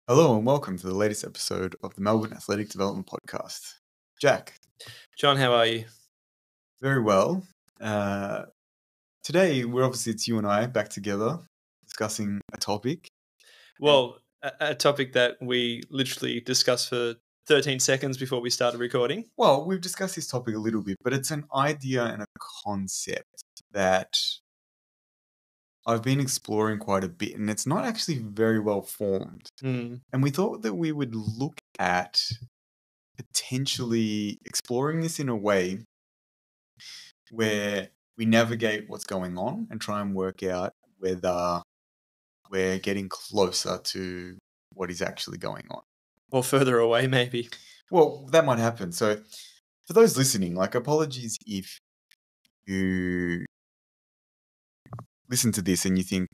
Hello and welcome to the latest episode of the Melbourne Athletic Development Podcast. Jack. John, how are you? Very well. Today, it's you and I back together discussing a topic. Well, a topic that we literally discussed for 13 seconds before we started recording. Well, we've discussed this topic a little bit, but it's an idea and a concept that I've been exploring quite a bit, and it's not actually very well formed. And we thought that we would look at potentially exploring this in a way where we navigate what's going on and try and work out whether we're getting closer to what is actually going on. Or further away, maybe. Well, that might happen. So for those listening, apologies if you listen to this and you think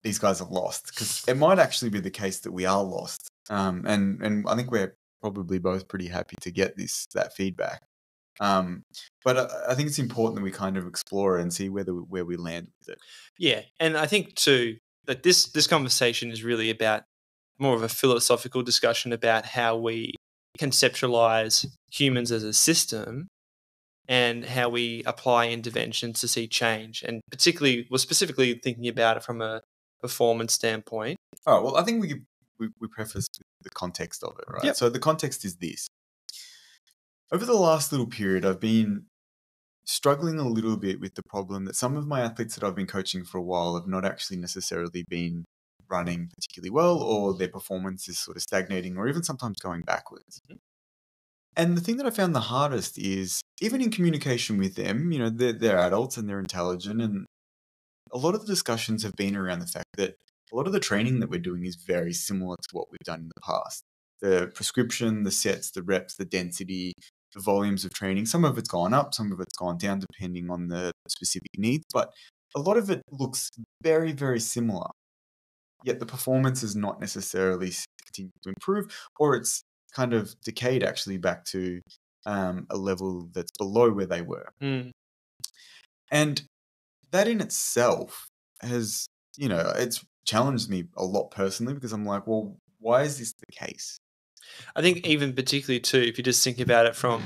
these guys are lost, because it might actually be the case that we are lost. And I think we're probably both pretty happy to get that feedback. But I think it's important that we kind of explore it and see where we land with it. Yeah, and I think too that this conversation is really about more of a philosophical discussion about how we conceptualize humans as a system and how we apply interventions to see change, and specifically thinking about it from a performance standpoint. All right, well, I think we preface the context of it, right? Yep. So the context is this. Over the last little period, I've been struggling a little bit with the problem that some of my athletes that I've been coaching for a while have not actually necessarily been running particularly well, or their performance is sort of stagnating or even sometimes going backwards. Mm-hmm. And the thing that I found the hardest is, even in communication with them, they're adults and they're intelligent, and a lot of the discussions have been around the fact that a lot of the training that we're doing is very similar to what we've done in the past. The prescription, the sets, the reps, the density, the volumes of training, some of it's gone up, some of it's gone down depending on the specific needs, but a lot of it looks very, very similar. Yet the performance is not necessarily continuing to improve, or it's kind of decayed actually back to a level that's below where they were. And that in itself has, it's challenged me a lot personally, because I'm like, well, why is this the case? I think even particularly too, if you just think about it from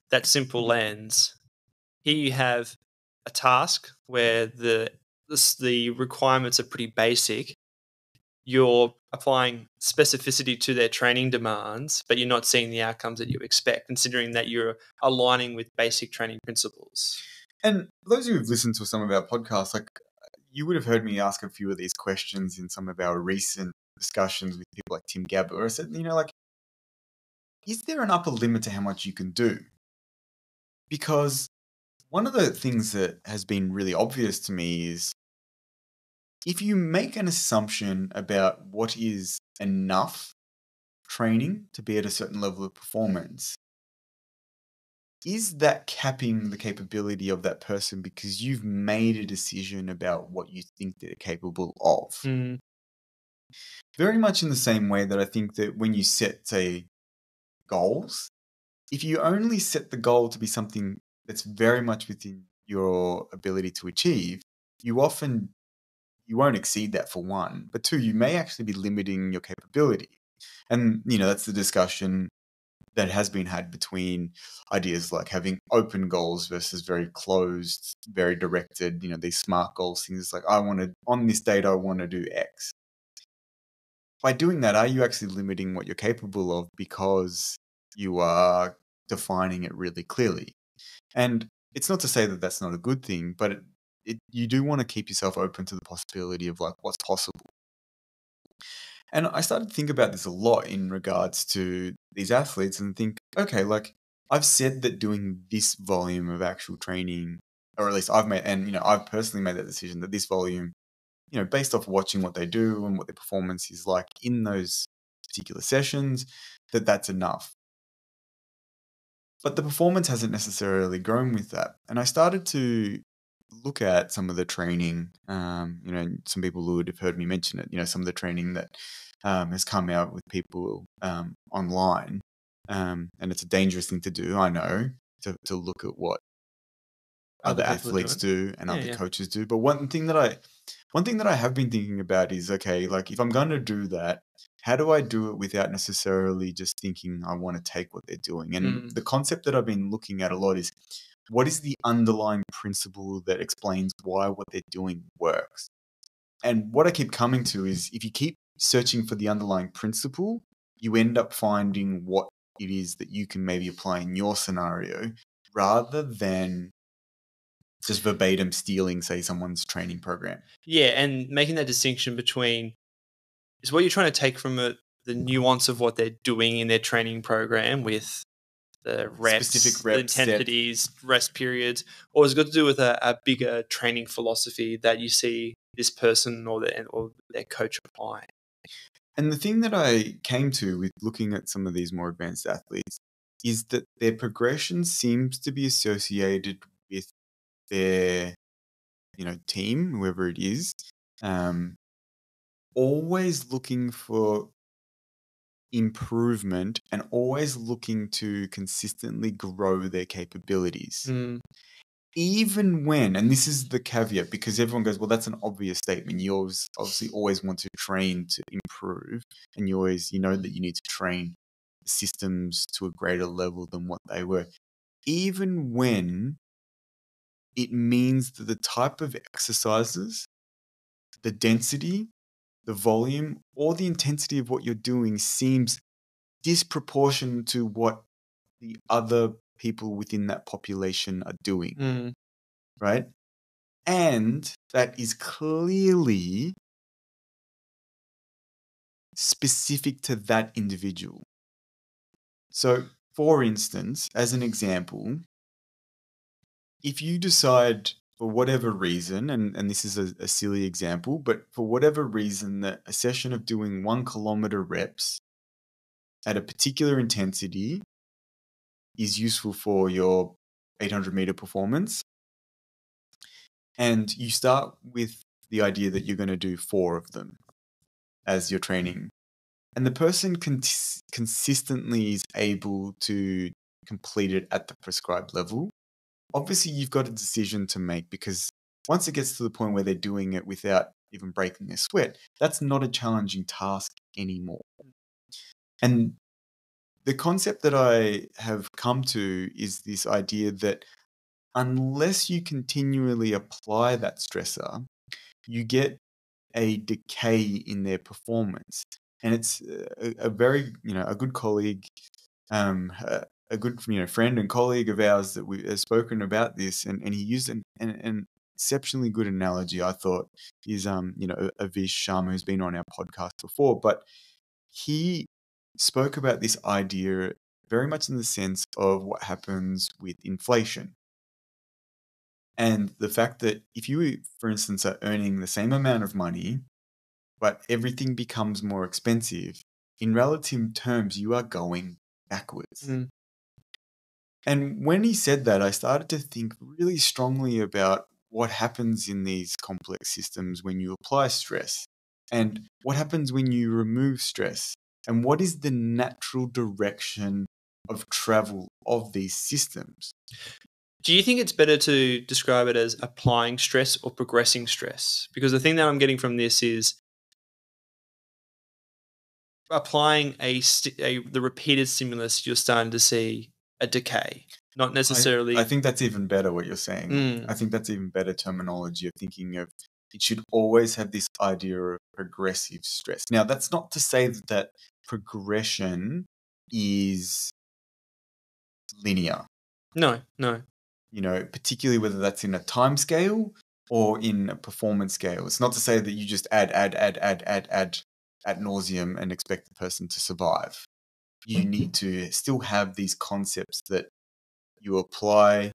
that simple lens, here you have a task where the requirements are pretty basic. You're applying specificity to their training demands, but you're not seeing the outcomes that you expect, considering that you're aligning with basic training principles. And for those of you who've listened to some of our podcasts, you would have heard me ask a few of these questions in some of our recent discussions with people like Tim Gabber, where I said, is there an upper limit to how much you can do? Because one of the things that has been really obvious to me is, if you make an assumption about what is enough training to be at a certain level of performance, is that capping the capability of that person because you've made a decision about what you think they're capable of? Very much in the same way that I think that when you set, say, goals, if you only set the goal to be something that's very much within your ability to achieve, you won't exceed that, for one, but two, you may actually be limiting your capability. And, that's the discussion that has been had between ideas like having open goals versus very closed, very directed, these SMART goals, things like, on this date, I want to do X. By doing that, are you actually limiting what you're capable of because you are defining it really clearly? And it's not to say that that's not a good thing, but you do want to keep yourself open to the possibility of what's possible. And I started to think about this a lot in regards to these athletes and think, okay, I've said that doing this volume of actual training, or at least I've personally made that decision that this volume, based off watching what they do and what their performance is like in those particular sessions, that's enough. But the performance hasn't necessarily grown with that. And I started to look at some of the training, some people who would have heard me mention it, some of the training that has come out with people online. And it's a dangerous thing to do, I know, to look at what other athletes do and other coaches do. But one thing that one thing that I have been thinking about is, okay, like if I'm going to do that, how do I do it without necessarily just thinking I want to take what they're doing? And the concept that I've been looking at a lot is, what is the underlying principle that explains why what they're doing works? And what I keep coming to is, if you keep searching for the underlying principle, you end up finding what it is that you can maybe apply in your scenario, rather than just verbatim stealing, say, someone's training program. Yeah, and making that distinction between is what you're trying to take from it, the nuance of what they're doing in their training program with the reps, Specific the reps, intensities, rest periods, or has it got to do with a bigger training philosophy that you see this person or their coach applying? And the thing that I came to with looking at some of these more advanced athletes is that their progression seems to be associated with their, team, whoever it is, always looking for improvement and always looking to consistently grow their capabilities. Even when, and this is the caveat, because everyone goes, well, that's an obvious statement. You obviously always want to train to improve, and you always, that you need to train the systems to a greater level than what they were. Even when it means that the type of exercises, the density, the volume, or the intensity of what you're doing seems disproportionate to what the other people within that population are doing, right? And that is clearly specific to that individual. So, for instance, as an example, if you decide for whatever reason, and this is a silly example, but for whatever reason that a session of doing 1 kilometer reps at a particular intensity is useful for your 800-meter performance, and you start with the idea that you're going to do 4 of them as your training, and the person consistently is able to complete it at the prescribed level, obviously you've got a decision to make, because once it gets to the point where they're doing it without even breaking their sweat, that's not a challenging task anymore. And the concept that I have come to is this idea that unless you continually apply that stressor, you get a decay in their performance. And it's a very, a good colleague, a good, friend and colleague of ours that we have spoken about this, and he used an exceptionally good analogy, I thought, is, Avish Sharma, who's been on our podcast before, but he spoke about this idea very much in the sense of what happens with inflation. And the fact that if you, for instance, are earning the same amount of money, but everything becomes more expensive, in relative terms, you are going backwards. And when he said that, I started to think really strongly about what happens in these complex systems when you apply stress, and what happens when you remove stress, and what is the natural direction of travel of these systems. Do you think it's better to describe it as applying stress or progressing stress? Because the thing that I'm getting from this is applying the repeated stimulus, you're starting to see a decay, not necessarily. I think that's even better what you're saying. I think that's even better terminology of thinking of it should always have this idea of progressive stress. Now, that's not to say that progression is linear. No. Particularly whether that's in a time scale or in a performance scale. It's not to say that you just add ad nauseum and expect the person to survive. You need to still have these concepts that you apply,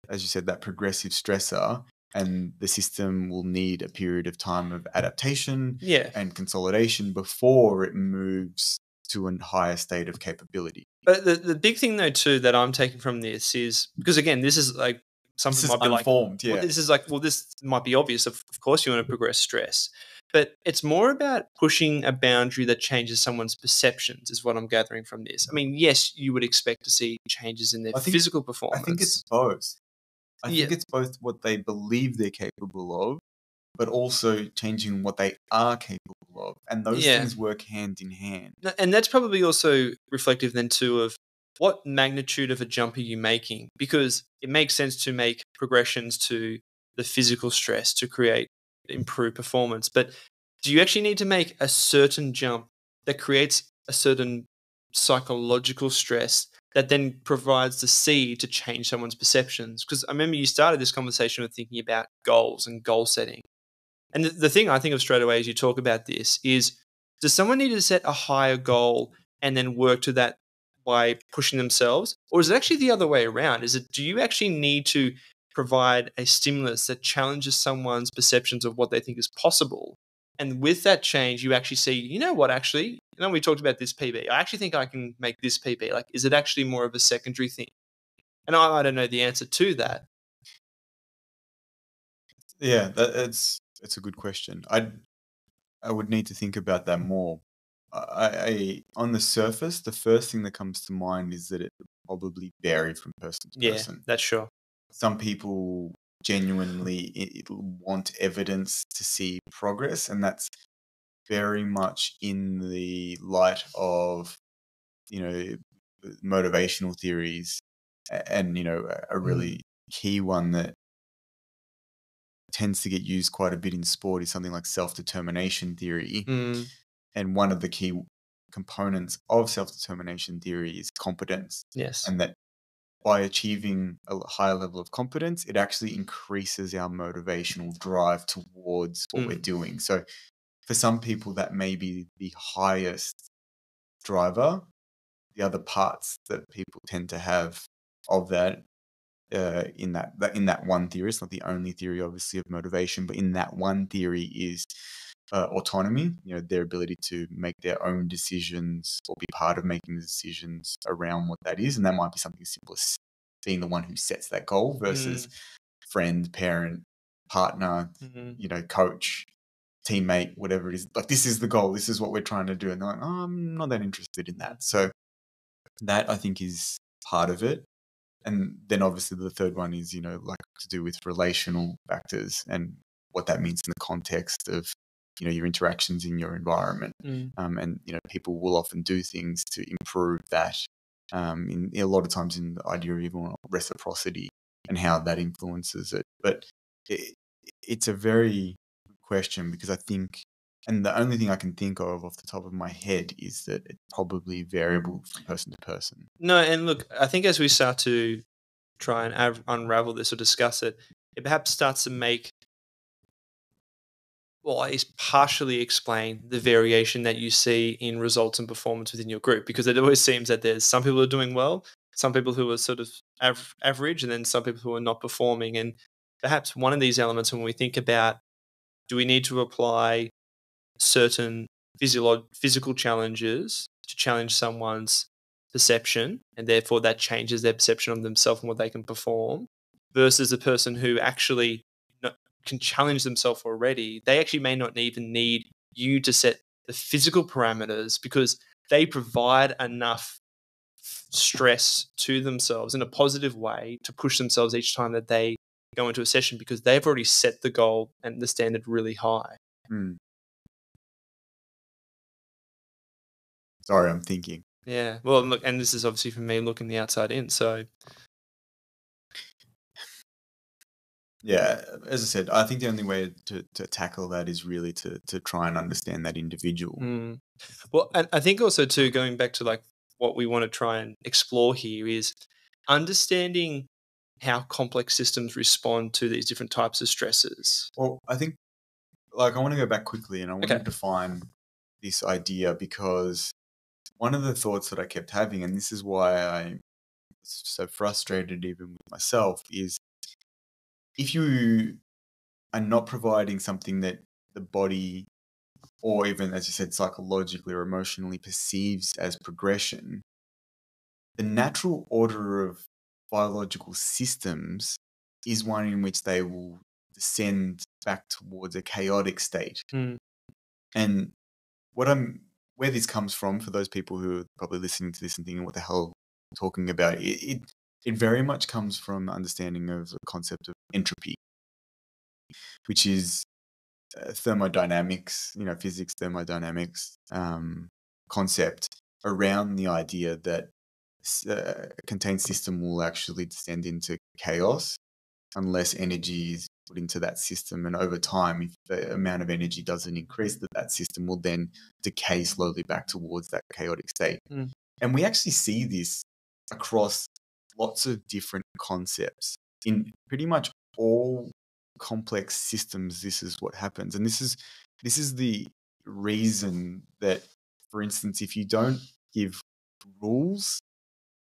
as you said, that progressive stressor, and the system will need a period of time of adaptation and consolidation before it moves to a higher state of capability. But the big thing, though, too, that I'm taking from this is, because, again, this is like something might be Unformed, well, this is like, well, this might be obvious. Of course you want to progress stress. But it's more about pushing a boundary that changes someone's perceptions, is what I'm gathering from this. I mean, yes, you would expect to see changes in their physical performance. I think it's both. I think it's both what they believe they're capable of but also changing what they are capable of. And those Yeah. things work hand in hand. And that's probably also reflective then too of what magnitude of a jump are you making? Because it makes sense to make progressions to the physical stress to create improved performance. But do you actually need to make a certain jump that creates a certain psychological stress that then provides the seed to change someone's perceptions? Because I remember you started this conversation with thinking about goals and goal setting. And the thing I think of straight away as you talk about this is, does someone need to set a higher goal and then work to that by pushing themselves? Or is it actually the other way around? Do you actually need to provide a stimulus that challenges someone's perceptions of what they think is possible? And with that change, you actually see, you know what, actually, we talked about this PB. I actually think I can make this PB. Like, is it actually more of a secondary thing? And I don't know the answer to that. Yeah, it's a good question. I would need to think about that more. I on the surface, the first thing that comes to mind is that it would probably vary from person to Yeah, person. that's sure. Some people genuinely want evidence to see progress, and that's very much in the light of, motivational theories, and a really key one that tends to get used quite a bit in sport is something like self-determination theory. Mm, And one of the key components of self-determination theory is competence. yes. And that by achieving a higher level of competence, it actually increases our motivational drive towards what we're doing. So for some people, that may be the highest driver. The other parts that people tend to have of that, in that one theory, it's not the only theory, obviously, of motivation, but in that one theory is autonomy. Their ability to make their own decisions or be part of making the decisions around what that is, and that might be something as simple as being the one who sets that goal versus friend, parent, partner, coach, teammate, whatever it is. Like, this is the goal. This is what we're trying to do, and they're like, oh, I'm not that interested in that. So that, I think, is part of it. And then obviously the third one is, like, to do with relational factors and what that means in the context of, your interactions in your environment. And, people will often do things to improve that. In a lot of times in the idea of even reciprocity and how that influences it. But it's a very good question, because I think, and the only thing I can think of off the top of my head is that it's probably variable from person to person. No, and look, I think as we start to try and unravel this or discuss it, it perhaps starts to make, well, at least partially explain the variation that you see in results and performance within your group, because it always seems that there's some people who are doing well, some people who are sort of average, and then some people who are not performing. And perhaps one of these elements, when we think about, do we need to apply certain physical challenges to challenge someone's perception, and therefore that changes their perception of themselves and what they can perform, versus a person who actually can challenge themselves already. They actually may not even need you to set the physical parameters, because they provide enough stress to themselves in a positive way to push themselves each time that they go into a session, because they've already set the goal and the standard really high. Sorry, I'm thinking. Yeah. Well, look, and this is obviously from me looking the outside in. So, yeah, as I said, I think the only way to tackle that is really to try and understand that individual. Well, and I think also too, going back to like what we want to try and explore here is understanding how complex systems respond to these different types of stresses. Well, I think, like, I want to go back quickly, and I want to Okay. define this idea, because one of the thoughts that I kept having, and this is why I'm so frustrated even with myself, is if you are not providing something that the body, or even, as you said, psychologically or emotionally perceives as progression, the natural order of biological systems is one in which they will descend back towards a chaotic state. And where this comes from, for those people who are probably listening to this and thinking, what the hell I'm talking about, it very much comes from understanding of the concept of entropy, which is thermodynamics, physics, thermodynamics concept around the idea that a contained system will actually descend into chaos unless energy is put into that system. And over time, if the amount of energy doesn't increase, that system will then decay slowly back towards that chaotic state. Mm. And we actually see this across lots of different concepts. In pretty much all complex systems, this is what happens. And this is the reason that, for instance, if you don't give rules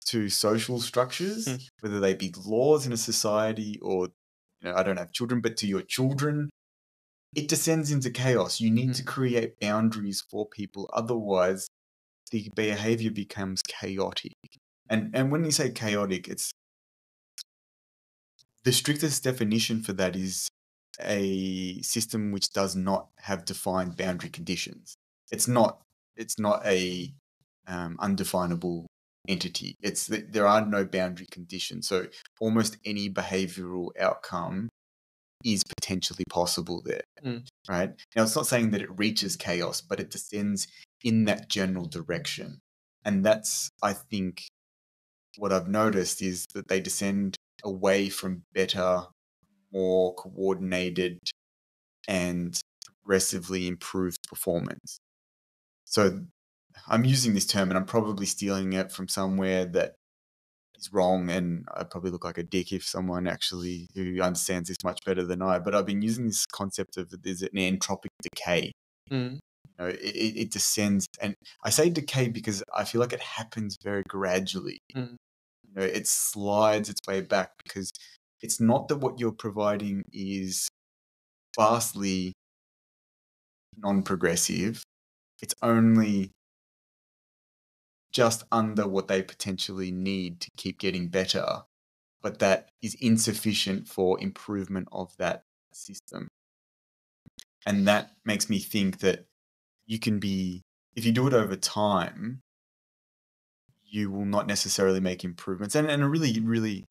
to social structures, whether they be laws in a society or, I don't have children, but to your children, it descends into chaos. You need to create boundaries for people. Otherwise, the behavior becomes chaotic. And when you say chaotic, it's the strictest definition for that is a system which does not have defined boundary conditions. It's not a undefinable entity. It's that there are no boundary conditions. So almost any behavioral outcome is potentially possible there, right? Now, it's not saying that it reaches chaos, but it descends in that general direction. And that's, I think, what I've noticed is that they descend away from better, more coordinated and progressively improved performance. So I'm using this term and I'm probably stealing it from somewhere that is wrong, and I probably look like a dick if someone actually who understands this much better than I, but I've been using this concept of there's an entropic decay. It descends, and I say decay because I feel like it happens very gradually. It slides its way back because it's not that what you're providing is vastly non-progressive. It's only just under what they potentially need to keep getting better, but that is insufficient for improvement of that system. And that makes me think that you can be, if you do it over time, you will not necessarily make improvements. And a really, really...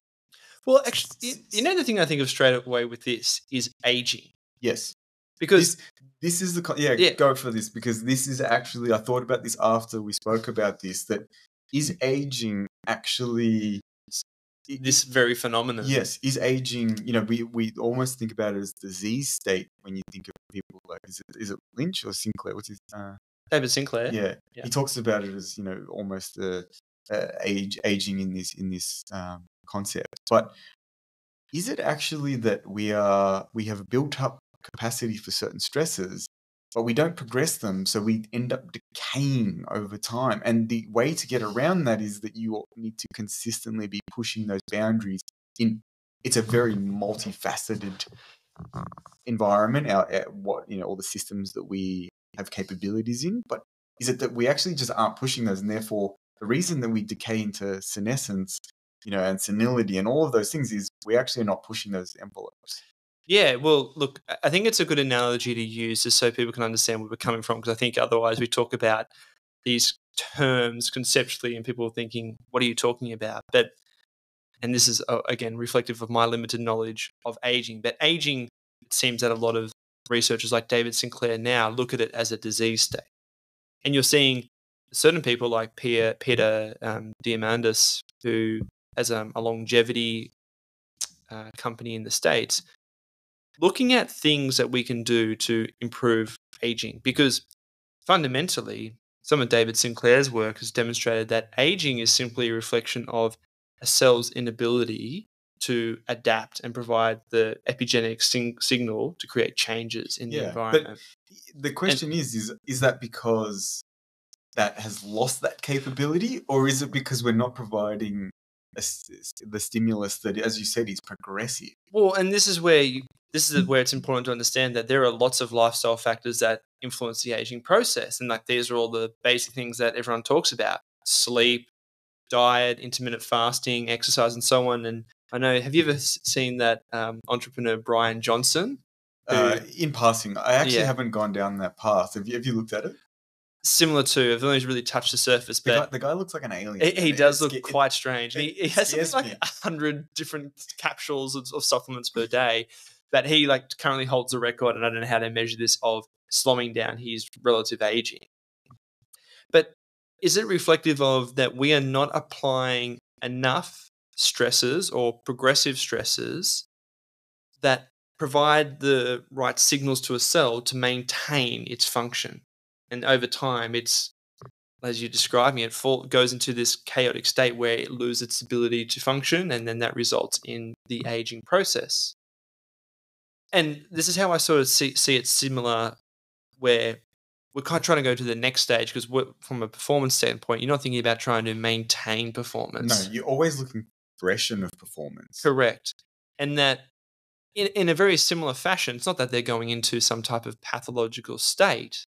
Well, actually, the thing I think of straight away with this is aging. Yes. Because this is go for this, because this is actually, I thought about this after we spoke about this, that is aging actually this very phenomenon? Yes, is aging, we almost think about it as disease state when you think of people like, is it Lynch or Sinclair? What's his David Sinclair. Yeah. He talks about it as, almost aging in this concept. But is it actually that we have built up capacity for certain stresses, but we don't progress them, so we end up decaying over time? And the way to get around that is that you need to consistently be pushing those boundaries in. It's a very multifaceted environment, all the systems that we have capabilities in, but is it that we actually just aren't pushing those, and therefore the reason that we decay into senescence, and senility and all of those things is we actually are not pushing those envelopes. Yeah, well, look, I think it's a good analogy to use just so people can understand where we're coming from, because I think otherwise we talk about these terms conceptually and people are thinking, what are you talking about? And this is, again, reflective of my limited knowledge of aging, but aging, it seems that a lot of researchers like David Sinclair now look at it as a disease state. And you're seeing certain people like Peter Diamandis, who has a longevity company in the States, looking at things that we can do to improve aging, because fundamentally some of David Sinclair's work has demonstrated that aging is simply a reflection of a cell's inability to adapt and provide the epigenetic signal to create changes in the environment. But the question is that because that has lost that capability, or is it because we're not providing the stimulus that, as you said, is progressive? Well, and this is where it's important to understand that there are lots of lifestyle factors that influence the aging process, and like these are all the basic things that everyone talks about: sleep, diet, intermittent fasting, exercise, and so on. And I know, have you ever seen that entrepreneur Brian Johnson? In passing, I actually haven't gone down that path. Have you looked at it? Similar to, I've only really touched the surface, but the guy looks like an alien. He does look quite strange. And he has something like 100 different capsules of supplements per day. But he currently holds the record, and I don't know how to measure this, of slowing down his relative aging. But is it reflective of that we are not applying enough stresses or progressive stresses that provide the right signals to a cell to maintain its function? And over time, it's, as you described me, it goes into this chaotic state where it loses its ability to function, and then that results in the aging process. And this is how I sort of see it similar, where we're kind of trying to go to the next stage, because from a performance standpoint, you're not thinking about trying to maintain performance. No, you're always looking for progression of performance. Correct. And that in a very similar fashion, it's not that they're going into some type of pathological state,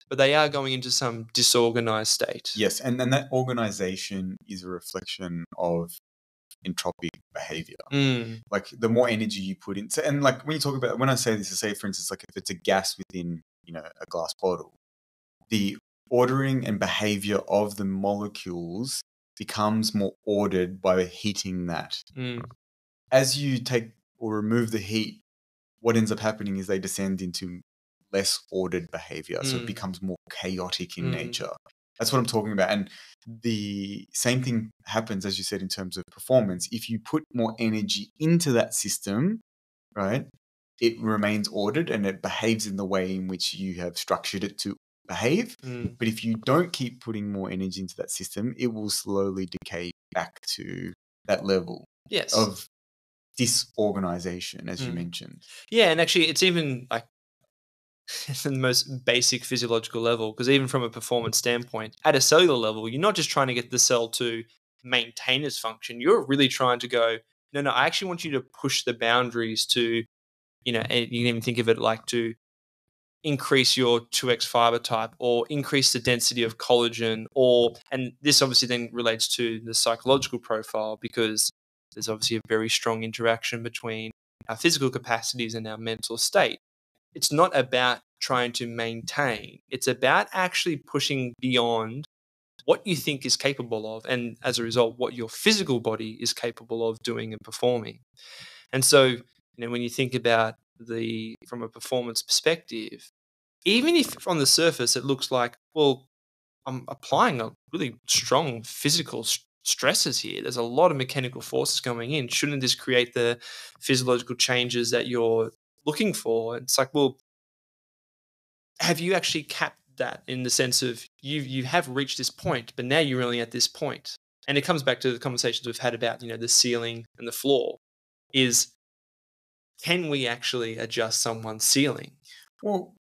but they are going into some disorganized state. Yes, and that organization is a reflection of entropic behavior. Like the more energy you put in, and like when you talk about, when I say this, I say, for instance, like if it's a gas within, a glass bottle, the ordering and behavior of the molecules becomes more ordered by heating that. As you take or remove the heat, what ends up happening is they descend into less ordered behavior. So it becomes more chaotic in nature. That's what I'm talking about. And the same thing happens, as you said, in terms of performance. If you put more energy into that system, right, it remains ordered and it behaves in the way in which you have structured it to behave. But if you don't keep putting more energy into that system, it will slowly decay back to that level of disorganization, as you mentioned. Yeah, and actually it's even like the most basic physiological level, because even from a performance standpoint, at a cellular level, you're not just trying to get the cell to maintain its function. You're really trying to go, no, I actually want you to push the boundaries to, and you can even think of it like to increase your 2x fiber type or increase the density of collagen, and this obviously then relates to the psychological profile, because there's obviously a very strong interaction between our physical capacities and our mental state. It's not about trying to maintain. It's about actually pushing beyond what you think is capable of, and as a result, what your physical body is capable of doing and performing. And so, when you think about from a performance perspective, even if on the surface it looks like, well, I'm applying a really strong physical stresses here. There's a lot of mechanical forces going in. Shouldn't this create the physiological changes that you're looking for? It's like, well, have you actually capped that, in the sense of you have reached this point, but now you're only at this point? And it comes back to the conversations we've had about, the ceiling and the floor. Is, can we actually adjust someone's ceiling? Well,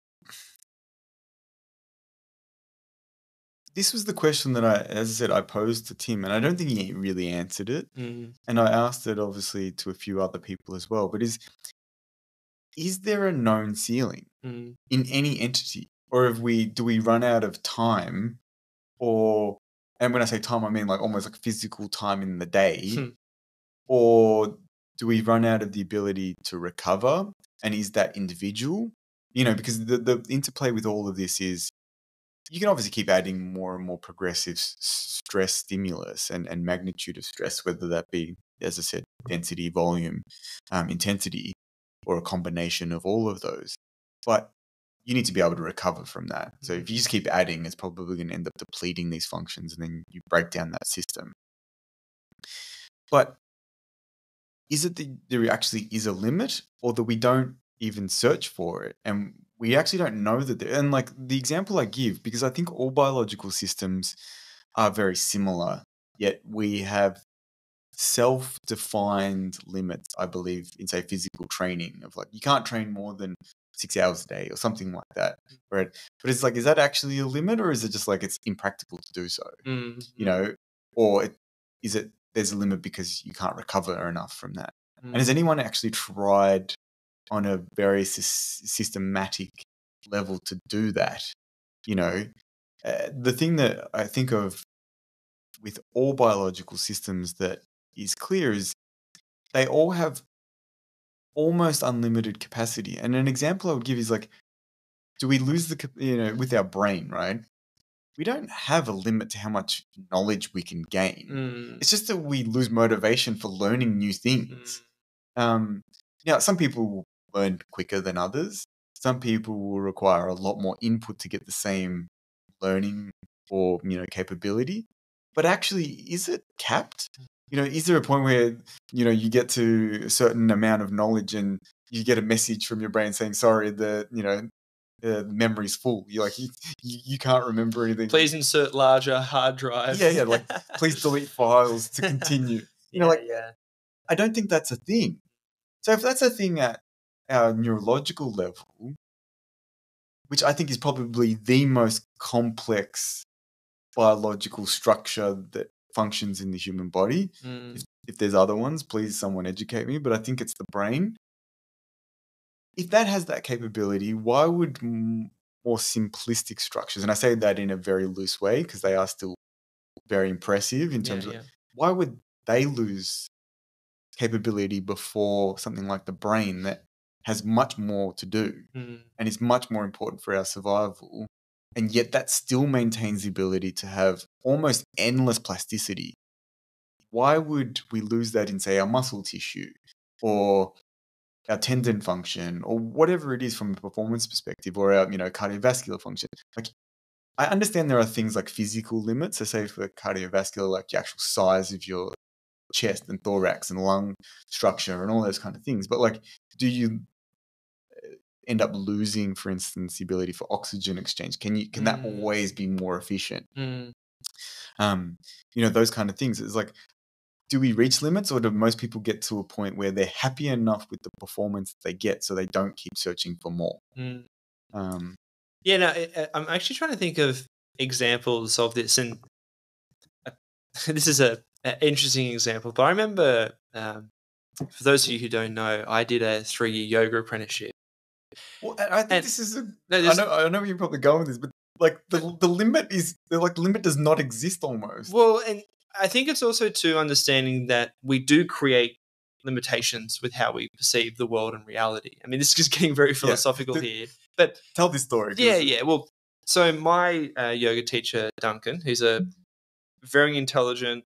this was the question that as I said, I posed to Tim, and I don't think he really answered it. And I asked it obviously to a few other people as well. But is there a known ceiling in any entity, or do we run out of time, and when I say time, I mean like almost like physical time in the day, or do we run out of the ability to recover? And is that individual? Because the interplay with all of this is, you can obviously keep adding more and more progressive stress stimulus and magnitude of stress, whether that be, as I said, density, volume, intensity, or a combination of all of those. But you need to be able to recover from that. So if you just keep adding, it's probably going to end up depleting these functions, and then you break down that system. But is it that there actually is a limit, or that we don't even search for it, and we actually don't know that and like the example I give, because I think all biological systems are very similar, yet we have self-defined limits, I believe, in, say, physical training, of like, you can't train more than 6 hours a day or something like that, right? But it's like, is that actually a limit, or is it just like it's impractical to do so? Or is it there's a limit because you can't recover enough from that? And has anyone actually tried on a very systematic level to do that? The thing that I think of with all biological systems that is clear is they all have almost unlimited capacity. And an example I would give is like, do we lose with our brain, right? We don't have a limit to how much knowledge we can gain. It's just that we lose motivation for learning new things. Some people learn quicker than others. Some people will require a lot more input to get the same learning or, capability. But actually, is it capped? Is there a point where, you get to a certain amount of knowledge and you get a message from your brain saying, sorry, the memory's full. You're like, you can't remember anything. Please insert larger hard drive. Yeah, like, please delete files to continue. I don't think that's a thing. So if that's a thing at our neurological level, which I think is probably the most complex biological structure that functions in the human body. If there's other ones, please someone educate me, but I think it's the brain. If that has that capability, why would more simplistic structures, and I say that in a very loose way because they are still very impressive in terms of, why would they lose capability before something like the brain that has much more to do and is much more important for our survival, and yet that still maintains the ability to have almost endless plasticity? Why would we lose that in, say, our muscle tissue or our tendon function or whatever it is from a performance perspective, or our, cardiovascular function? Like, I understand there are things like physical limits. So say for cardiovascular, like the actual size of your chest and thorax and lung structure and all those kind of things. But like, do you end up losing, for instance, the ability for oxygen exchange? Can that always be more efficient? Those kind of things. It's like, do we reach limits, or do most people get to a point where they're happy enough with the performance that they get so they don't keep searching for more? I'm actually trying to think of examples of this, and this is an interesting example. But I remember, for those of you who don't know, I did a 3-year yoga apprenticeship. Well, I think this is I know where you're probably going with this, but like the limit does not exist almost. Well, and I think it's also to understanding that we do create limitations with how we perceive the world and reality. I mean, this is just getting very philosophical here. But tell this story. Yeah. Well, so my yoga teacher, Duncan, who's a very intelligent,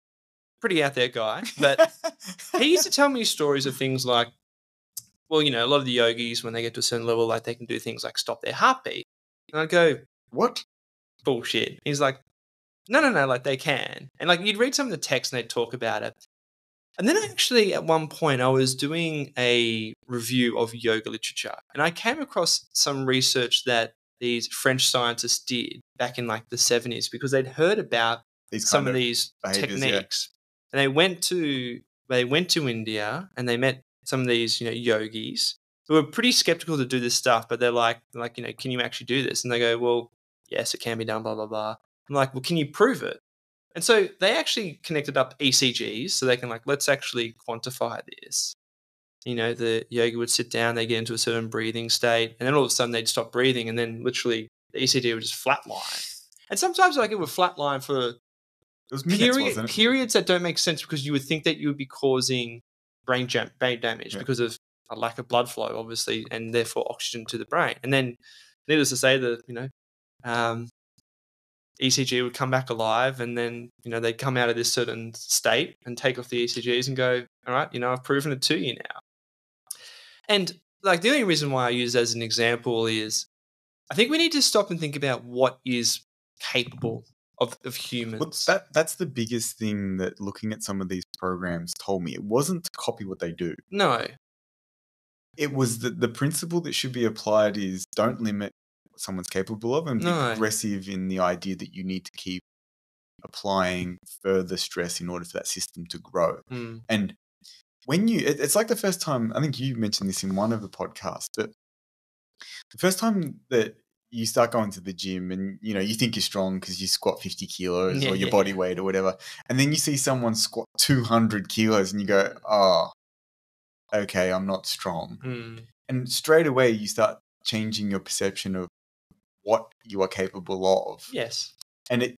pretty out there guy, but he used to tell me stories of things like, well, a lot of the yogis, when they get to a certain level, like they can do things like stop their heartbeat. And I go, what? Bullshit. He's like, no, like they can. And like you'd read some of the text and they'd talk about it. And then actually at one point I was doing a review of yoga literature and I came across some research that these French scientists did back in like the 70s because they'd heard about some of these techniques. And they went to India and they met some of these, yogis who were pretty skeptical to do this stuff, but they're like, can you actually do this? And they go, well, yes, it can be done, blah, blah, blah. I'm like, well, can you prove it? And so they actually connected up ECGs so they can let's actually quantify this. The yogi would sit down, they get into a certain breathing state, and then all of a sudden they'd stop breathing, and then literally the ECG would just flatline. And sometimes it would flatline for periods that don't make sense because you would think that you would be causing brain damage because of a lack of blood flow, obviously, and therefore oxygen to the brain. And then, needless to say, ECG would come back alive, and then they'd come out of this certain state and take off the ECGs and go, all right, I've proven it to you now. And the only reason why I use it as an example is I think we need to stop and think about what is capable of humans. Well, that's the biggest thing that looking at some of these programs told me. It wasn't to copy what they do. No. It was the principle that should be applied is don't limit what someone's capable of and be progressive in the idea that you need to keep applying further stress in order for that system to grow. And when it's like the first time, I think you mentioned this in one of the podcasts, but the first time that you start going to the gym and, you think you're strong because you squat 50 kilos or your body weight or whatever. And then you see someone squat 200 kilos and you go, oh, okay, I'm not strong. And straight away you start changing your perception of what you are capable of. Yes. And it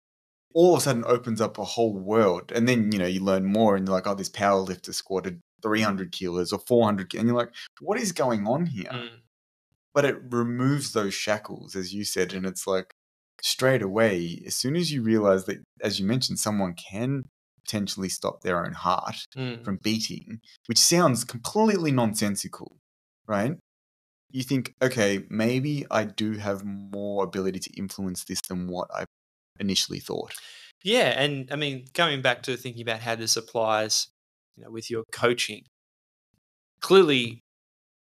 all of a sudden opens up a whole world. And then, you learn more and you're like, oh, this power lifter squatted 300 kilos or 400 kilos. And you're like, what is going on here? But it removes those shackles, as you said. And it's like straight away, as soon as you realize that, as you mentioned, someone can potentially stop their own heart from beating, which sounds completely nonsensical, right? you think, okay, maybe I do have more ability to influence this than what I initially thought. Yeah, and I mean, going back to thinking about how this applies, with your coaching, clearly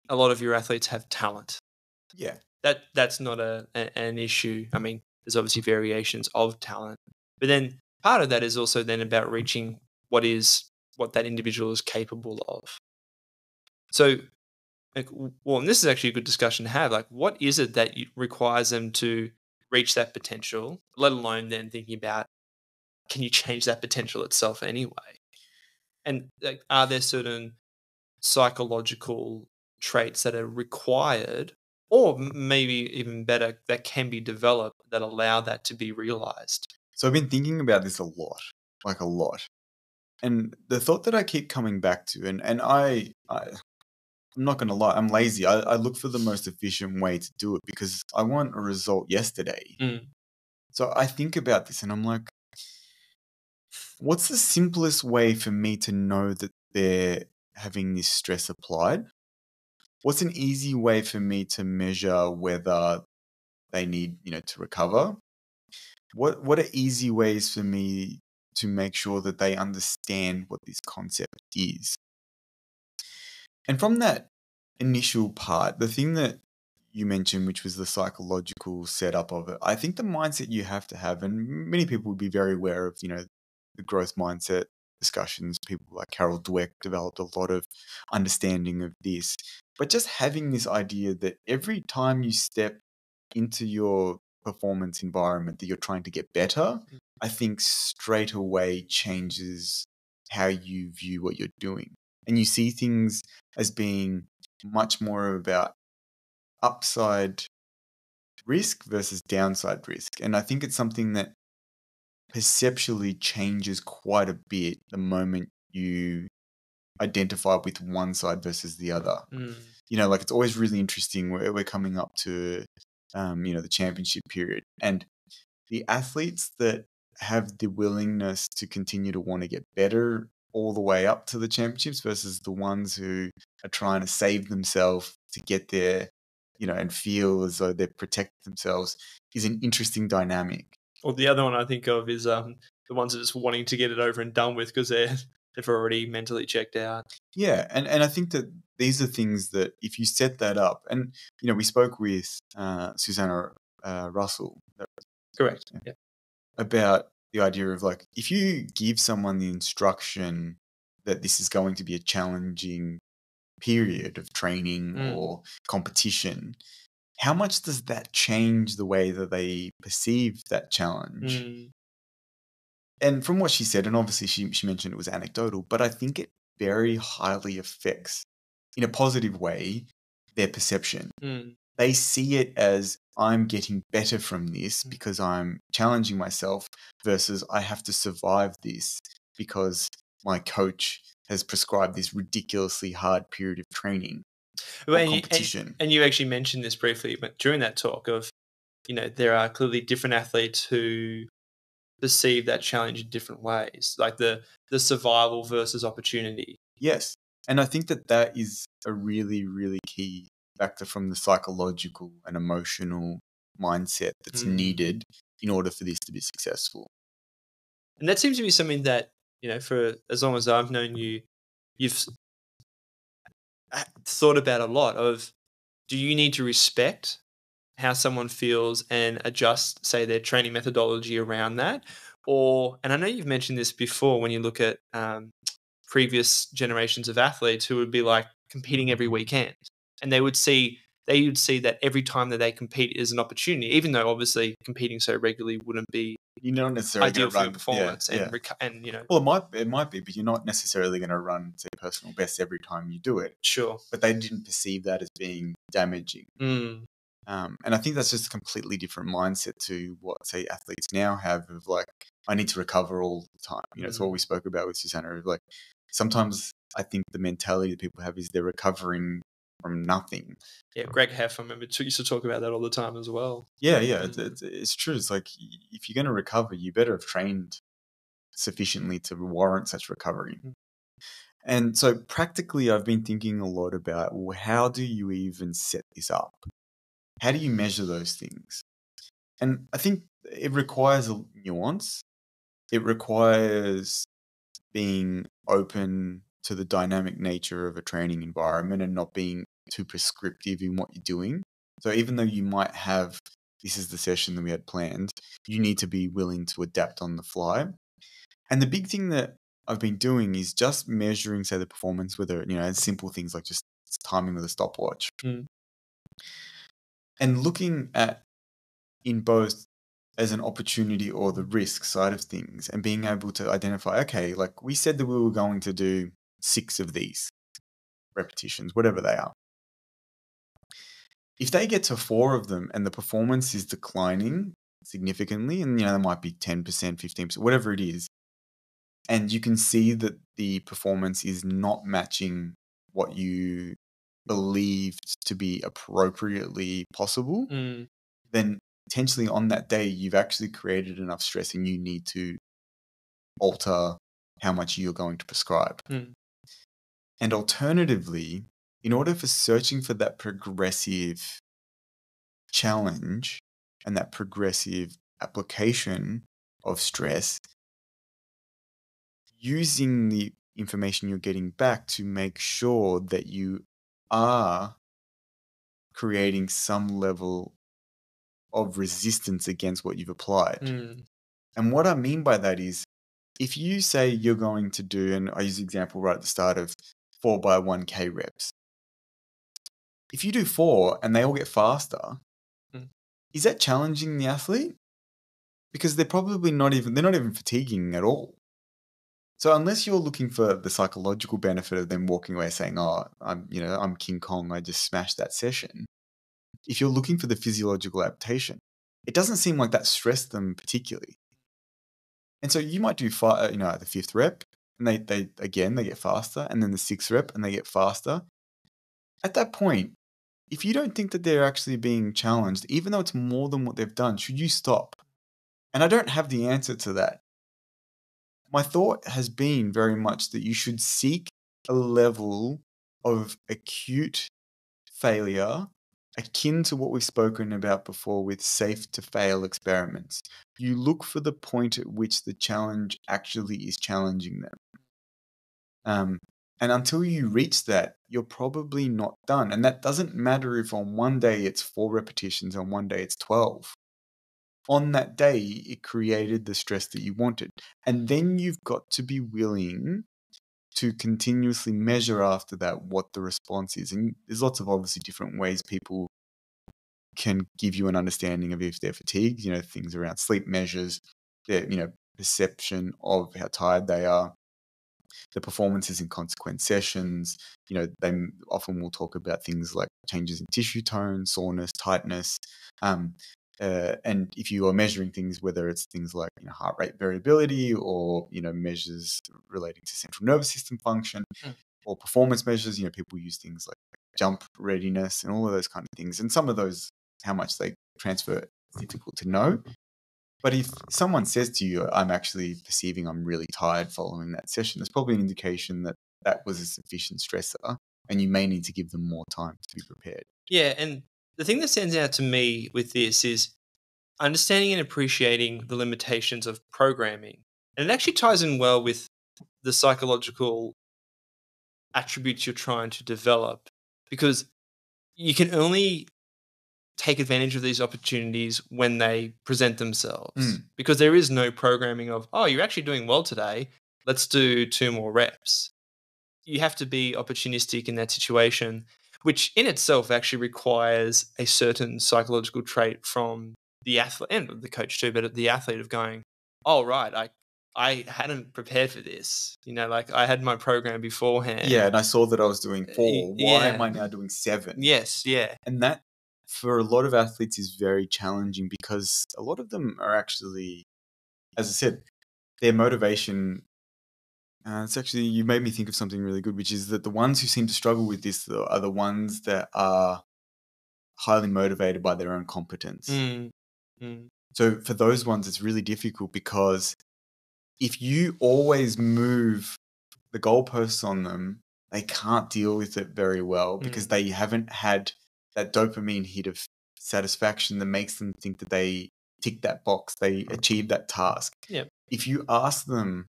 a lot of your athletes have talent. Yeah. That's not an issue. I mean, there's obviously variations of talent, but then part of that is also then about reaching what that individual is capable of. So, and this is actually a good discussion to have. Like, what is it that requires them to reach that potential? Let alone then thinking about, can you change that potential itself anyway? And like, are there certain psychological traits that are required, or maybe even better, that can be developed that allow that to be realized? So I've been thinking about this a lot, like a lot. And the thought that I keep coming back to, and I'm not going to lie, I'm lazy. I look for the most efficient way to do it because I want a result yesterday. Mm. So I think about this and I'm like, what's the simplest way for me to know that they're having this stress applied? What's an easy way for me to measure whether they need, to recover? What are easy ways for me to make sure that they understand what this concept is? And from that initial part, the thing that you mentioned, which was the psychological setup of it, I think the mindset you have to have, and many people would be very aware of, the growth mindset discussions. People like Carol Dweck developed a lot of understanding of this. But just having this idea that every time you step into your performance environment that you're trying to get better, I think straight away changes how you view what you're doing. And you see things as being much more about upside risk versus downside risk. And I think it's something that perceptually changes quite a bit the moment you identify with one side versus the other. Mm. Like it's always really interesting. We're coming up to, the championship period. And the athletes that have the willingness to continue to want to get better all the way up to the championships versus the ones who are trying to save themselves to get there, and feel as though they've protected themselves is an interesting dynamic. Or the other one I think of is the ones that are just wanting to get it over and done with because they've already mentally checked out. Yeah, and I think that these are things that if you set that up, and we spoke with Susanna Russell. Correct. Yeah. About the idea of like, if you give someone the instruction that this is going to be a challenging period of training or competition, how much does that change the way that they perceive that challenge? And from what she said, and obviously she mentioned it was anecdotal, but I think it very highly affects, in a positive way, their perception. They see it as, I'm getting better from this because I'm challenging myself versus I have to survive this because my coach has prescribed this ridiculously hard period of training or competition. And you actually mentioned this briefly during that talk of, there are clearly different athletes who perceive that challenge in different ways, like the survival versus opportunity. Yes. And I think that is a really, really key factor from the psychological and emotional mindset that's needed in order for this to be successful. And that seems to be something that, for as long as I've known you, you've thought about a lot of, do you need to respect how someone feels and adjust, say, their training methodology around that? Or, and I know you've mentioned this before when you look at previous generations of athletes who would be like competing every weekend, and they would see that every time that they compete is an opportunity, even though obviously competing so regularly wouldn't be you're not necessarily ideal for run, your performance. Yeah. And well, it might be, but you're not necessarily going to run, say, personal best every time you do it. Sure. But they didn't perceive that as being damaging. And I think that's just a completely different mindset to what, say, athletes now have of like, I need to recover all the time. It's what we spoke about with Susanna. Like, sometimes I think the mentality that people have is they're recovering from nothing. Yeah, Greg Heff, I remember, used to talk about that all the time as well. Yeah. It's true. It's like, if you're going to recover, you better have trained sufficiently to warrant such recovery. And so practically, I've been thinking a lot about, well, how do you even set this up? How do you measure those things? And I think it requires a nuance. It requires being open to the dynamic nature of a training environment and not being too prescriptive in what you're doing. So even though you might have, this is the session that we had planned, you need to be willing to adapt on the fly. And the big thing that I've been doing is just measuring, say, the performance, whether, simple things like just timing with a stopwatch. And looking at in both as an opportunity or the risk side of things, and being able to identify, okay, like we said that we were going to do 6 of these repetitions, whatever they are. If they get to 4 of them and the performance is declining significantly, and there might be 10%, 15%, whatever it is, and you can see that the performance is not matching what you believed to be appropriately possible, then potentially on that day, you've actually created enough stress and you need to alter how much you're going to prescribe. And alternatively, in order for searching for that progressive challenge and that progressive application of stress, using the information you're getting back to make sure that you are creating some level of resistance against what you've applied. And what I mean by that is, if you say you're going to do, and I use the example right at the start of 4 by 1K reps. If you do 4 and they all get faster, is that challenging the athlete? Because they're probably not even fatiguing at all. So unless you're looking for the psychological benefit of them walking away saying, oh, I'm King Kong, I just smashed that session. If you're looking for the physiological adaptation, it doesn't seem like that stressed them particularly. And so you might do at the 5th rep, and they get faster, and then the 6th rep, and they get faster. At that point, if you don't think that they're actually being challenged, even though it's more than what they've done, should you stop? And I don't have the answer to that. My thought has been very much that you should seek a level of acute failure akin to what we've spoken about before with safe to fail experiments. You look for the point at which the challenge actually is challenging them. And until you reach that, you're probably not done. And that doesn't matter if on one day it's 4 repetitions, on one day it's 12. On that day, it created the stress that you wanted. And then you've got to be willing to continuously measure after that what the response is. And there's lots of obviously different ways people can give you an understanding of if they're fatigued, things around sleep measures, their, perception of how tired they are, the performances in consequent sessions. They often will talk about things like changes in tissue tone, soreness, tightness. And if you are measuring things, whether it's things like heart rate variability or measures relating to central nervous system function or performance measures, people use things like jump readiness and all of those kind of things. And some of those, how much they transfer, is difficult to know. But if someone says to you, I'm actually perceiving I'm really tired following that session, that's probably an indication that that was a sufficient stressor and you may need to give them more time to be prepared. Yeah, and the thing that stands out to me with this is understanding and appreciating the limitations of programming. And it actually ties in well with the psychological attributes you're trying to develop, because you can only take advantage of these opportunities when they present themselves, because there is no programming of, oh, you're actually doing well today, let's do 2 more reps. You have to be opportunistic in that situation, which in itself actually requires a certain psychological trait from the athlete and the coach too, but the athlete of going, oh, right, I hadn't prepared for this. I had my program beforehand. Yeah, and I saw that I was doing 4. Yeah. Why am I now doing 7? Yes, yeah. And that, for a lot of athletes, is very challenging because a lot of them are actually, as I said, their motivation. It's actually, you made me think of something really good, which is that the ones who seem to struggle with this are the ones that are highly motivated by their own competence. So for those ones, it's really difficult because if you always move the goalposts on them, they can't deal with it very well because they haven't had that dopamine hit of satisfaction that makes them think that they tick that box, they achieve that task. Yep. If you ask them,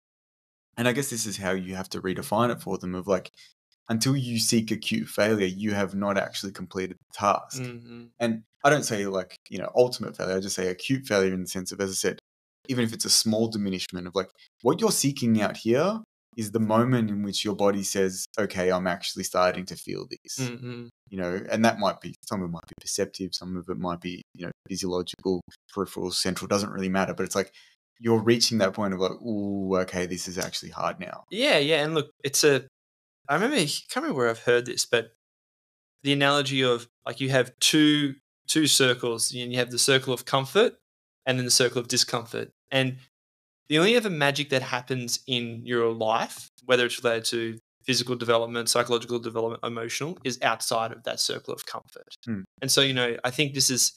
and I guess this is how you have to redefine it for them, of like, until you seek acute failure, you have not actually completed the task. And I don't say like, ultimate failure. I just say acute failure in the sense of, as I said, even if it's a small diminishment of like, what you're seeking out here is the moment in which your body says, okay, I'm actually starting to feel this. And that might be, some of it might be perceptive, some of it might be, physiological, peripheral, central, doesn't really matter. But it's like, you're reaching that point of like, ooh, okay, this is actually hard now. Yeah. And look, I can't remember where I've heard this, but the analogy of like you have two circles, and you have the circle of comfort and then the circle of discomfort. And the only other magic that happens in your life, whether it's related to physical development, psychological development, emotional, is outside of that circle of comfort. And so, I think this is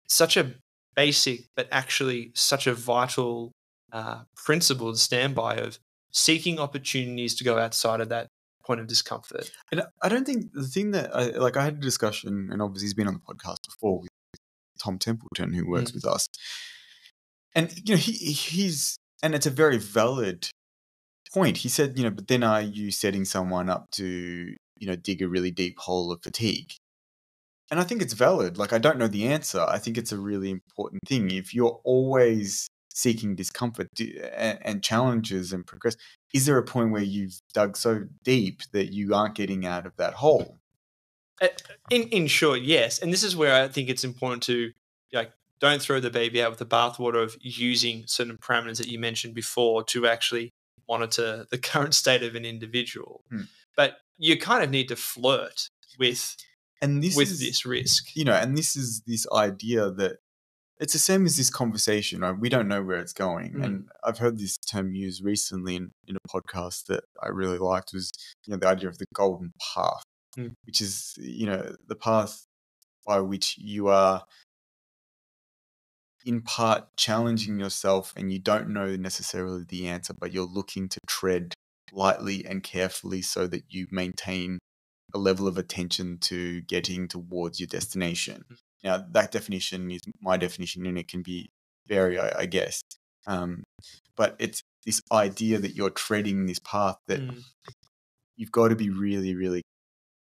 such a basic, but actually such a vital principle to stand by of seeking opportunities to go outside of that point of discomfort. And I don't think the thing that I had a discussion, and obviously he's been on the podcast before with Tom Templeton, who works with us, and he's, and it's a very valid point. He said, but then are you setting someone up to dig a really deep hole of fatigue? And I think it's valid. Like, I don't know the answer. I think it's a really important thing. If you're always seeking discomfort and challenges and progress, is there a point where you've dug so deep that you aren't getting out of that hole? In short, yes. And this is where I think it's important to don't throw the baby out with the bathwater of using certain parameters that you mentioned before to actually monitor the current state of an individual. But you kind of need to flirt with this risk. And this is this idea that it's the same as this conversation, right? We don't know where it's going. And I've heard this term used recently in a podcast that I really liked, was, the idea of the golden path, which is, the path by which you are in part challenging yourself and you don't know necessarily the answer, but you're looking to tread lightly and carefully so that you maintain a level of attention to getting towards your destination. Now, that definition is my definition, and it can be vary, I guess. But it's this idea that you're treading this path that you've got to be really, really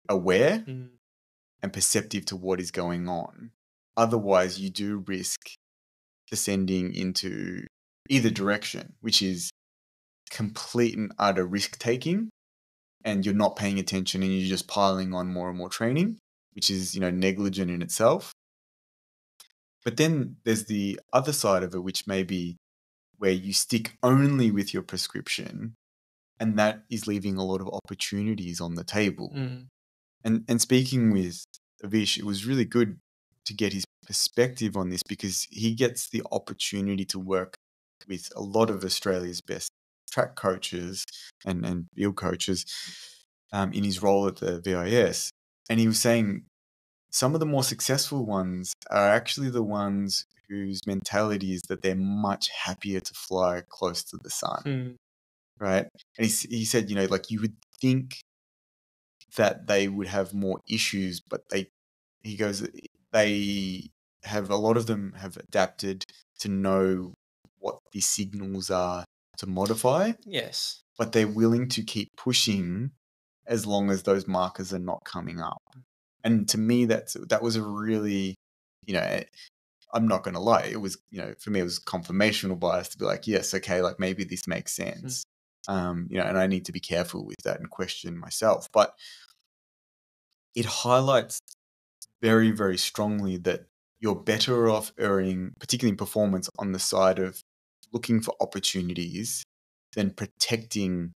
aware and perceptive to what is going on. Otherwise, you do risk descending into either direction, which is complete and utter risk-taking, and you're not paying attention and you're just piling on more and more training, which is, negligent in itself. But then there's the other side of it, which may be where you stick only with your prescription, and that is leaving a lot of opportunities on the table. And speaking with Avish, it was really good to get his perspective on this, because he gets the opportunity to work with a lot of Australia's best track coaches and field coaches in his role at the VIS. And he was saying some of the more successful ones are actually the ones whose mentality is that they're much happier to fly close to the sun, right? And he said, like, you would think that they would have more issues, but he goes, they have, a lot of them have adapted to know what the signals are to modify. Yes. But they're willing to keep pushing as long as those markers are not coming up. And to me, that was a really, I'm not going to lie, it was, for me, it was confirmational bias to be like, yes, okay, like maybe this makes sense. And I need to be careful with that and question myself. But it highlights very, very strongly that you're better off erring, particularly in performance, on the side of looking for opportunities than protecting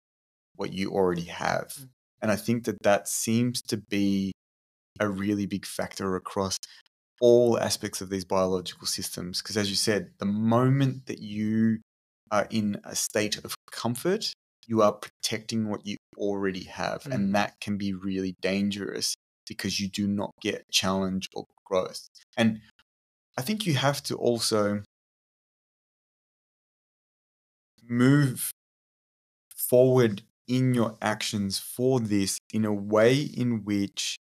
what you already have. And I think that seems to be a really big factor across all aspects of these biological systems. Because as you said, the moment that you are in a state of comfort, you are protecting what you already have. And that can be really dangerous because you do not get challenge or growth. And I think you have to also move forward in your actions for this in a way in which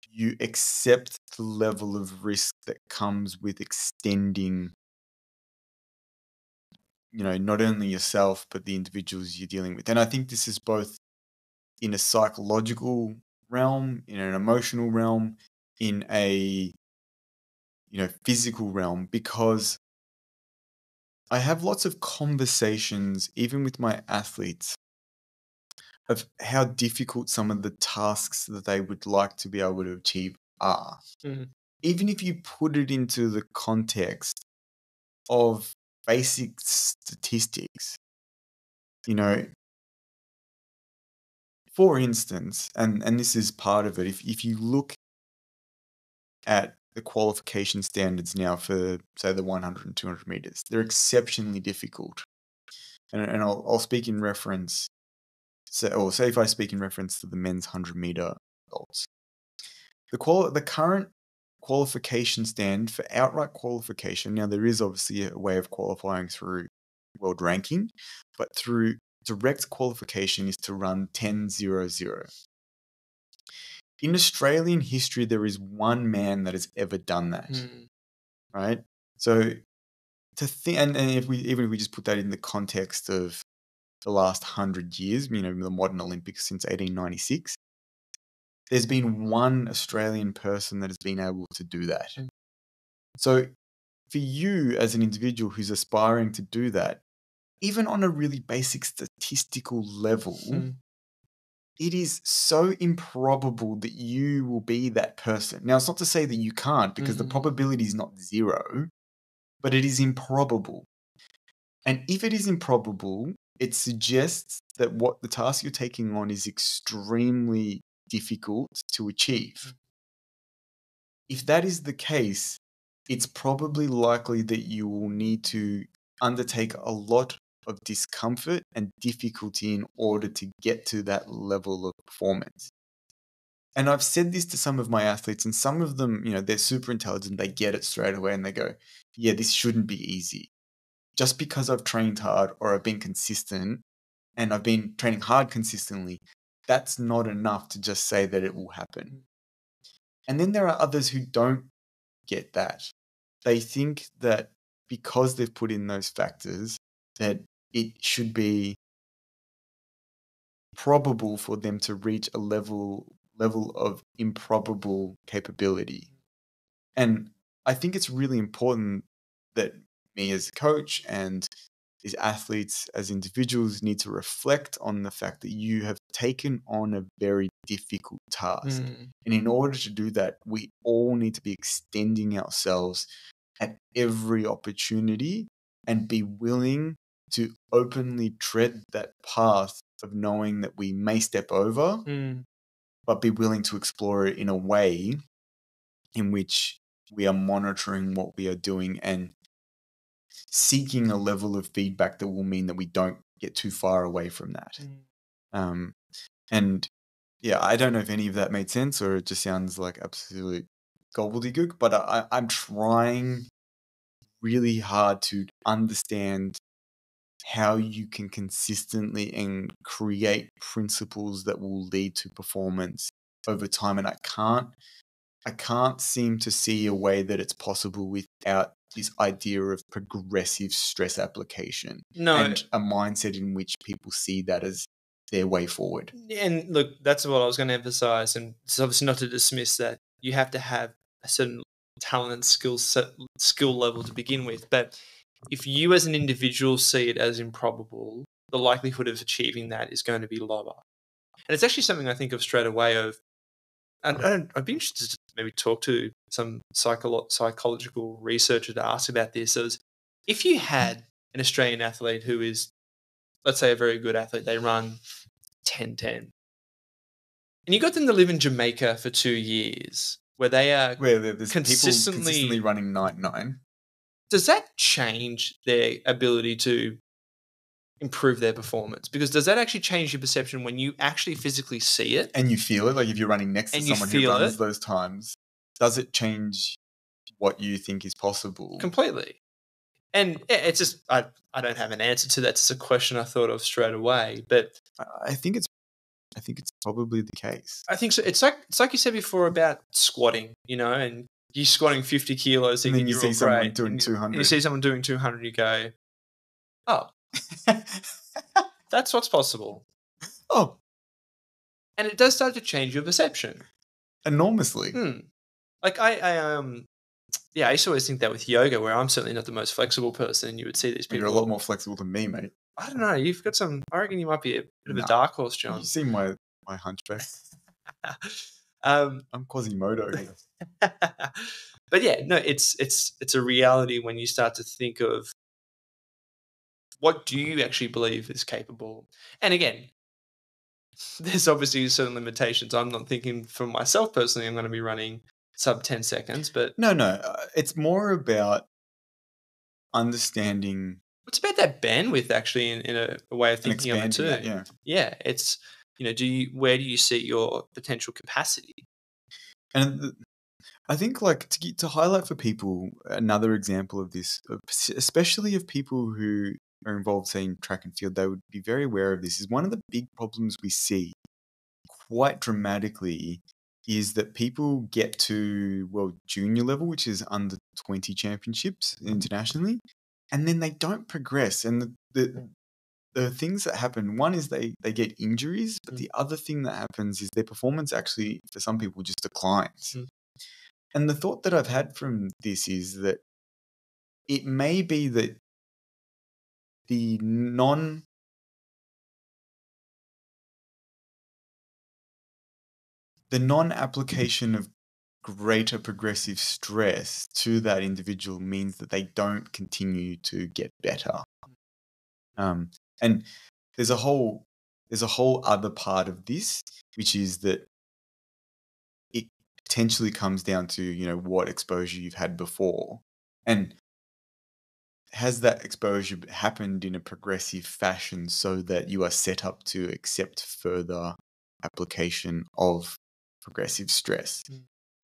you accept the level of risk that comes with extending, not only yourself, but the individuals you're dealing with. And I think this is both in a psychological realm, in an emotional realm, in a, physical realm, because I have lots of conversations, even with my athletes, of how difficult some of the tasks that they would like to be able to achieve are. Mhm. Even if you put it into the context of basic statistics, for instance, and this is part of it, if you look at the qualification standards now for, say, the 100 and 200 meters, they're exceptionally difficult. And I'll speak in reference, or say if I speak in reference to the men's 100-meter adults. The current qualification stand for outright qualification, now there is obviously a way of qualifying through world ranking, but through direct qualification is to run 10.00. In Australian history, there is one man that has ever done that, right? So to think, and if we just put that in the context of the last 100 years, the modern Olympics since 1896, there's been one Australian person that has been able to do that. So for you as an individual who's aspiring to do that, even on a really basic statistical level, it is so improbable that you will be that person. Now, it's not to say that you can't, because the probability is not zero, but it is improbable. And if it is improbable, it suggests that what the task you're taking on is extremely difficult to achieve. If that is the case, it's probably likely that you will need to undertake a lot of discomfort and difficulty in order to get to that level of performance. And I've said this to some of my athletes, and some of them, they're super intelligent. They get it straight away and they go, yeah, this shouldn't be easy. Just because I've trained hard or I've been consistent and I've been training hard consistently, that's not enough to just say that it will happen. And then there are others who don't get that. They think that because they've put in those factors, that it should be probable for them to reach a level of improbable capability. And I think it's really important that me as a coach and these athletes as individuals need to reflect on the fact that you have taken on a very difficult task. And in order to do that, we all need to be extending ourselves at every opportunity and be willing to openly tread that path of knowing that we may step over, but be willing to explore it in a way in which we are monitoring what we are doing and seeking a level of feedback that will mean that we don't get too far away from that. And yeah, I don't know if any of that made sense or it just sounds like absolute gobbledygook, but I'm trying really hard to understand how you can consistently and create principles that will lead to performance over time. And I can't seem to see a way that it's possible without this idea of progressive stress application and a mindset in which people see that as their way forward. And look, that's what I was going to emphasize. And it's obviously not to dismiss that you have to have a certain talent and skill level to begin with. But if you as an individual see it as improbable, the likelihood of achieving that is going to be lower. And it's actually something I think of straight away of, and I'd be interested to maybe talk to some psychological researcher to ask about this. So if you had an Australian athlete who is, let's say, a very good athlete, they run 10:10, and you got them to live in Jamaica for 2 years, where they are there's people consistently running 9:9. Does that change their ability to improve their performance? Because does that actually change your perception when you actually physically see it? And you feel it, like if you're running next to someone who runs those times, does it change what you think is possible? Completely. And it's just I don't have an answer to that. It's a question I thought of straight away. But I think it's probably the case. I think so. It's like you said before about squatting, and you're squatting 50 kilos, And then thinking you you're see all someone great, doing and 200. You see someone doing 200, you go, oh, that's what's possible. Oh, And it does start to change your perception. enormously. Like I used to always think that with yoga, where I'm certainly not the most flexible person. You would see these people. You're a lot more flexible than me, mate. I don't know. You've got some. I reckon you might be a bit of a Nah. dark horse, John. You see my hunchback. Um, I'm Quasimodo. but yeah, no, it's a reality when you start to think of what do you actually believe is capable. And again, there's obviously certain limitations. I'm not thinking for myself personally I'm going to be running sub 10 seconds, but No. It's more about understanding. It's about that bandwidth actually in a way of thinking of it too. That, yeah, it's where do you see your potential capacity? And I think to highlight for people another example of this, especially of people who are involved, say, in track and field, they would be very aware of this. Is one of the big problems we see quite dramatically is that people get to junior level, which is under 20 championships internationally, and then they don't progress. And the things that happen, one is they get injuries, but the other thing that happens is their performance actually, for some people, just declines. And the thought that I've had from this is that it may be that the non-application of greater progressive stress to that individual means that they don't continue to get better. And there's a whole other part of this, which is that it potentially comes down to, what exposure you've had before. And has that exposure happened in a progressive fashion so that you are set up to accept further application of progressive stress?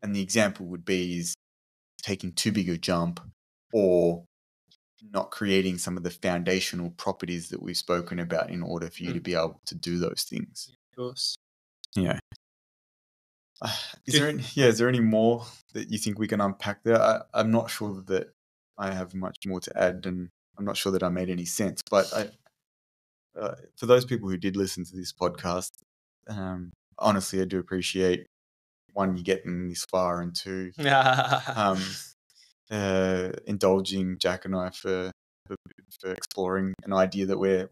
And the example would be is taking too big a jump or not creating some of the foundational properties that we've spoken about in order for you to be able to do those things. Of course. Yeah. Is there any more that you think we can unpack there? I'm not sure that I have much more to add, and I'm not sure that I made any sense. But for those people who did listen to this podcast, honestly, I do appreciate, one, you getting this far, and two, indulging Jack and I for exploring an idea that we're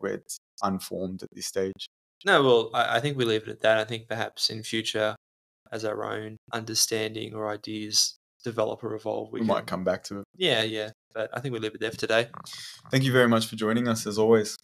unformed at this stage. No, well, I think we leave it at that. I think perhaps in future, as our own understanding or ideas develop or evolve, we might come back to it. Yeah. But I think we leave it there for today. Thank you very much for joining us, as always.